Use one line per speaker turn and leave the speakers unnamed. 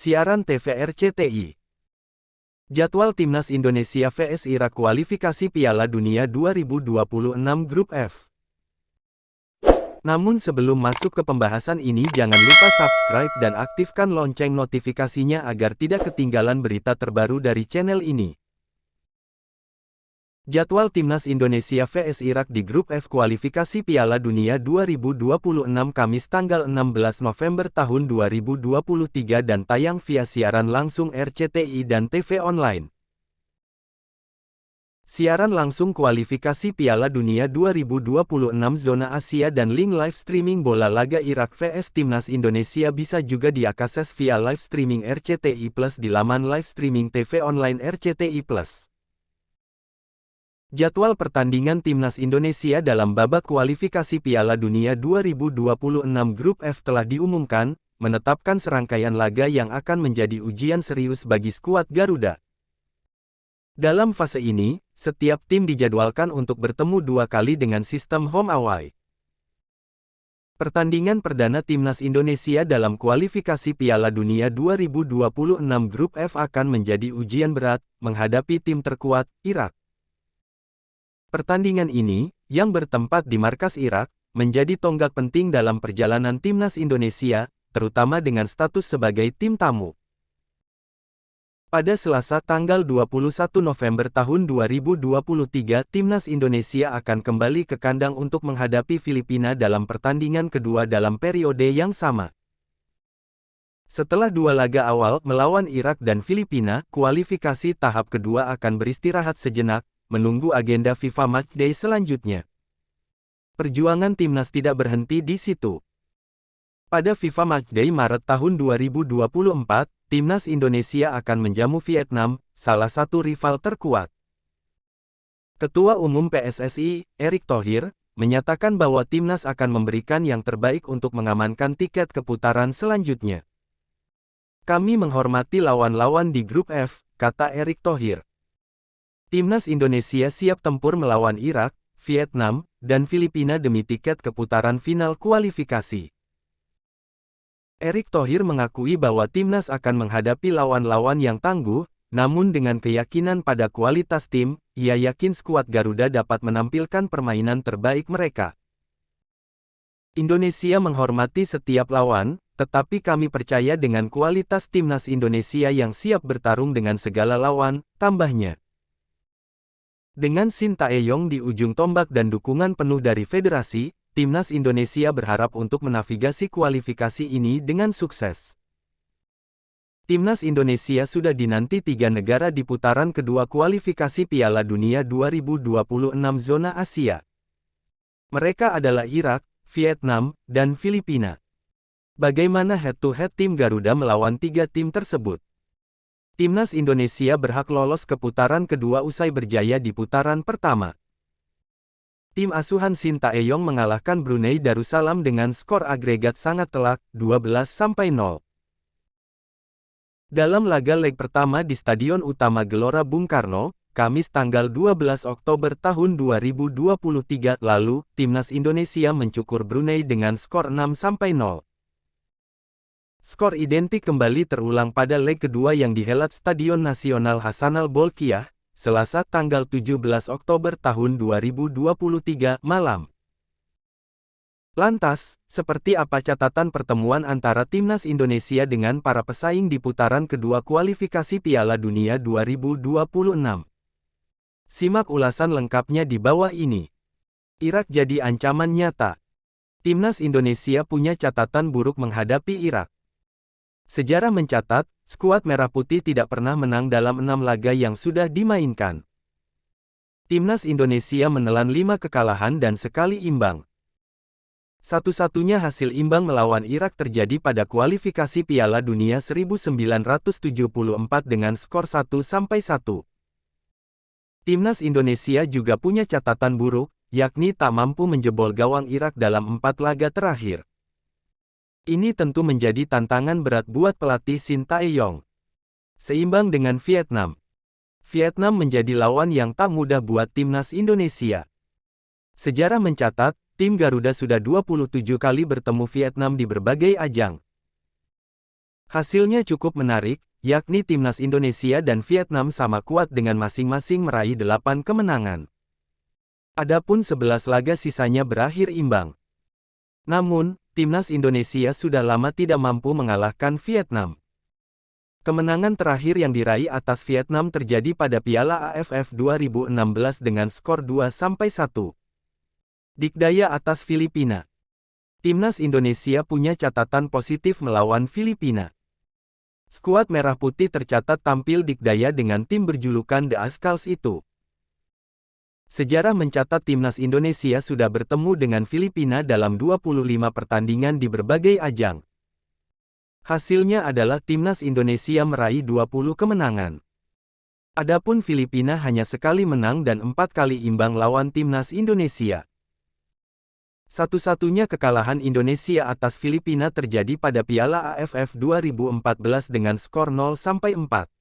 Siaran TV RCTI. Jadwal Timnas Indonesia vs Irak kualifikasi Piala Dunia 2026 Grup F. Namun sebelum masuk ke pembahasan ini, jangan lupa subscribe dan aktifkan lonceng notifikasinya agar tidak ketinggalan berita terbaru dari channel ini. Jadwal Timnas Indonesia vs Irak di Grup F kualifikasi Piala Dunia 2026 Kamis tanggal 16 November tahun 2023 dan tayang via siaran langsung RCTI dan TV online. Siaran langsung kualifikasi Piala Dunia 2026 Zona Asia dan link live streaming bola laga Irak vs Timnas Indonesia bisa juga diakses via live streaming RCTI Plus di laman live streaming TV online RCTI Plus. Jadwal pertandingan Timnas Indonesia dalam babak kualifikasi Piala Dunia 2026 Grup F telah diumumkan, menetapkan serangkaian laga yang akan menjadi ujian serius bagi skuad Garuda. Dalam fase ini, setiap tim dijadwalkan untuk bertemu 2 kali dengan sistem home away. Pertandingan perdana Timnas Indonesia dalam kualifikasi Piala Dunia 2026 Grup F akan menjadi ujian berat, menghadapi tim terkuat, Irak. Pertandingan ini, yang bertempat di markas Irak, menjadi tonggak penting dalam perjalanan Timnas Indonesia, terutama dengan status sebagai tim tamu. Pada Selasa tanggal 21 November tahun 2023, Timnas Indonesia akan kembali ke kandang untuk menghadapi Filipina dalam pertandingan kedua dalam periode yang sama. Setelah 2 laga awal melawan Irak dan Filipina, kualifikasi tahap kedua akan beristirahat sejenak, menunggu agenda FIFA Matchday selanjutnya. Perjuangan Timnas tidak berhenti di situ. Pada FIFA Matchday Maret tahun 2024, Timnas Indonesia akan menjamu Vietnam, salah satu rival terkuat. Ketua Umum PSSI, Erick Thohir, menyatakan bahwa Timnas akan memberikan yang terbaik untuk mengamankan tiket ke putaran selanjutnya. Kami menghormati lawan-lawan di Grup F, kata Erick Thohir. Timnas Indonesia siap tempur melawan Irak, Vietnam, dan Filipina demi tiket ke putaran final kualifikasi. Erick Thohir mengakui bahwa Timnas akan menghadapi lawan-lawan yang tangguh, namun dengan keyakinan pada kualitas tim, ia yakin skuad Garuda dapat menampilkan permainan terbaik mereka. Indonesia menghormati setiap lawan, tetapi kami percaya dengan kualitas Timnas Indonesia yang siap bertarung dengan segala lawan, tambahnya. Dengan Sintayong di ujung tombak dan dukungan penuh dari federasi, Timnas Indonesia berharap untuk menavigasi kualifikasi ini dengan sukses. Timnas Indonesia sudah dinanti 3 negara di putaran kedua kualifikasi Piala Dunia 2026 Zona Asia. Mereka adalah Irak, Vietnam, dan Filipina. Bagaimana head-to-head tim Garuda melawan 3 tim tersebut? Timnas Indonesia berhak lolos ke putaran kedua usai berjaya di putaran pertama. Tim asuhan Sintayong mengalahkan Brunei Darussalam dengan skor agregat sangat telak, 12-0. Dalam laga leg pertama di Stadion Utama Gelora Bung Karno, Kamis tanggal 12 Oktober tahun 2023 lalu, Timnas Indonesia mencukur Brunei dengan skor 6-0. Skor identik kembali terulang pada leg kedua yang dihelat Stadion Nasional Hasanal Bolkiah, Selasa tanggal 17 Oktober tahun 2023 malam. Lantas, seperti apa catatan pertemuan antara Timnas Indonesia dengan para pesaing di putaran kedua kualifikasi Piala Dunia 2026? Simak ulasan lengkapnya di bawah ini. Irak jadi ancaman nyata. Timnas Indonesia punya catatan buruk menghadapi Irak. Sejarah mencatat, skuad Merah Putih tidak pernah menang dalam 6 laga yang sudah dimainkan. Timnas Indonesia menelan 5 kekalahan dan sekali imbang. Satu-satunya hasil imbang melawan Irak terjadi pada kualifikasi Piala Dunia 1974 dengan skor 1-1. Timnas Indonesia juga punya catatan buruk, yakni tak mampu menjebol gawang Irak dalam 4 laga terakhir. Ini tentu menjadi tantangan berat buat pelatih Sintayong. Seimbang dengan Vietnam. Vietnam menjadi lawan yang tak mudah buat Timnas Indonesia. Sejarah mencatat, tim Garuda sudah 27 kali bertemu Vietnam di berbagai ajang. Hasilnya cukup menarik, yakni timnas Indonesia dan Vietnam sama kuat dengan masing-masing meraih 8 kemenangan. Adapun 11 laga sisanya berakhir imbang. Namun, timnas Indonesia sudah lama tidak mampu mengalahkan Vietnam. Kemenangan terakhir yang diraih atas Vietnam terjadi pada Piala AFF 2016 dengan skor 2-1. Dikdaya atas Filipina. Timnas Indonesia punya catatan positif melawan Filipina. Skuad Merah Putih tercatat tampil dikdaya dengan tim berjulukan The Ascals itu. Sejarah mencatat timnas Indonesia sudah bertemu dengan Filipina dalam 25 pertandingan di berbagai ajang. Hasilnya adalah timnas Indonesia meraih 20 kemenangan. Adapun Filipina hanya sekali menang dan 4 kali imbang lawan timnas Indonesia. Satu-satunya kekalahan Indonesia atas Filipina terjadi pada Piala AFF 2014 dengan skor 0-4.